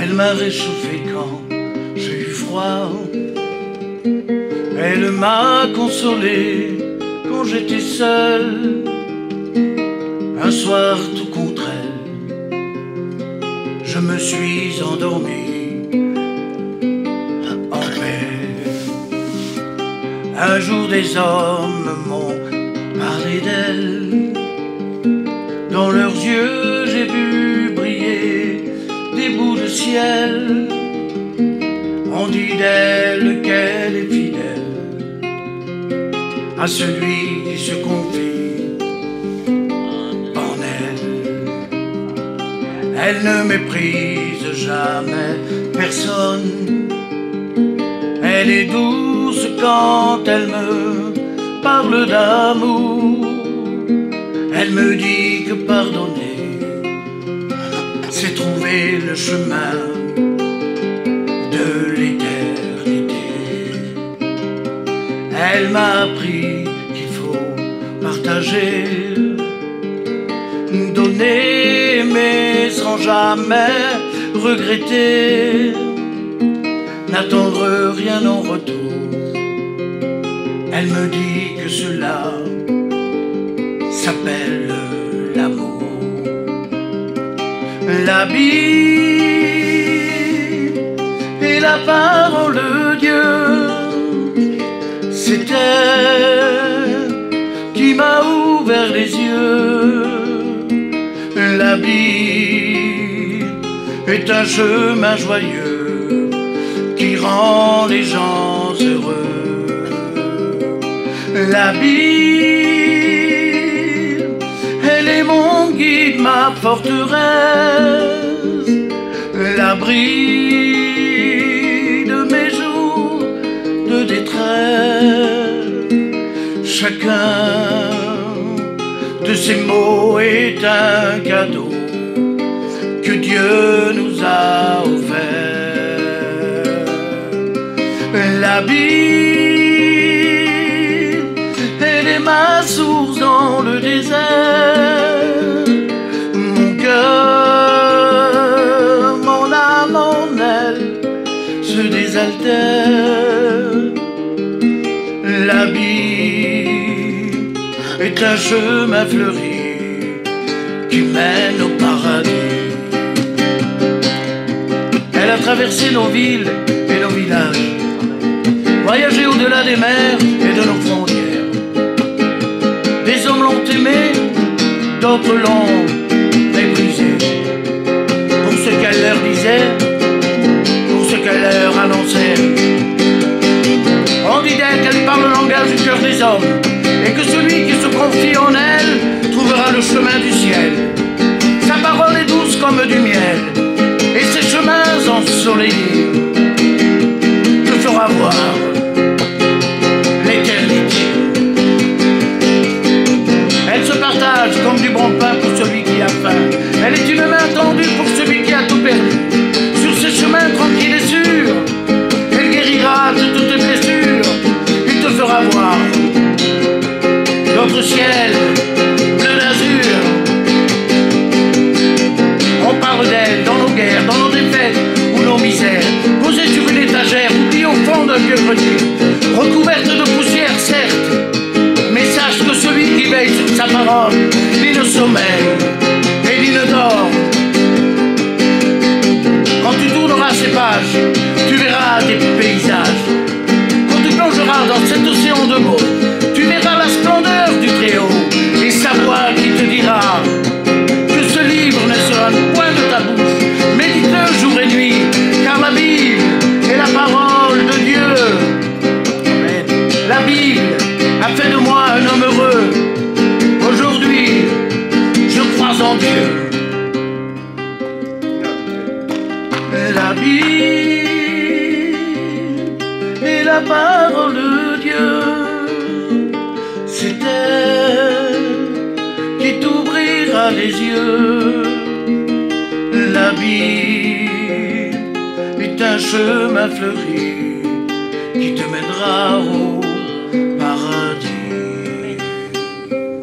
Elle m'a réchauffé quand j'ai eu froid. Elle m'a consolé quand j'étais seul. Un soir tout contre elle, je me suis endormi en paix. Un jour des hommes m'ont parlé d'elle. Dans leurs yeux j'ai vu briller des bouts de ciel. On dit d'elle qu'elle est fidèle à celui qui se confie en elle. Elle ne méprise jamais personne. Elle est douce quand elle me parle d'amour. Elle me dit que pardonner, c'est trouver le chemin de l'éternité. Elle m'a appris qu'il faut partager, donner, aimer sans jamais regretter, n'attendre rien en retour. Elle me dit que cela s'appelle l'amour. La Bible est la parole de Dieu. C'est elle qui m'a ouvert les yeux. La Bible est un chemin joyeux qui rend les gens heureux. La Bible, elle est mon guide, ma forteresse, l'abri de mes jours de détresse. Chacun de ces mots est un cadeau que Dieu nous a offert. La Bible, elle est ma source dans le désert. Mon cœur, mon âme en elle se désaltère. La Bible est un chemin fleuri qui mène au paradis. Elle a traversé nos villes et nos villages, voyagé au-delà des mers et de nos frontières. Des hommes l'ont aimé, d'autres l'ont méprisé, pour ce qu'elle leur disait, pour ce qu'elle leur annonçait. On dit d'elle qu'elle parle le langage du cœur des hommes, et que celui qui se confie en elle trouvera le chemin du ciel. Sa parole est douce comme du miel, et ses chemins ensoleillés te fera voir l'éternité. Elle se partage comme du bon pain pour celui qui a faim. Elle est une main tendue pour celui qui a tout perdu. Sur ses chemins tranquilles et sûrs, elle guérira de toutes tes blessures. Il te fera voir notre ciel bleu d'azur. On parle d'elle dans nos guerres, dans nos défaites ou nos misères, posée sur une étagère, oubliée au fond d'un vieux grenier, recouverte de poussière certes, mais sache que celui qui veille sur sa parole, ni ne sommeille et ni ne dort. Quand tu tourneras ces pages, tu verras des paysages. Quand tu plongeras dans cet océan de mots, tu verras la splendeur du Très-Haut et sa voix qui te dira que ce livre ne sera point de ta bouche. Médite-le jour et nuit, car la Bible est la parole de Dieu. Amen. La Bible a fait de moi un homme heureux. Aujourd'hui, je crois en Dieu. La Bible est la parole de Dieu. C'est elle qui t'ouvrira les yeux. La Bible est un chemin fleuri qui te mènera au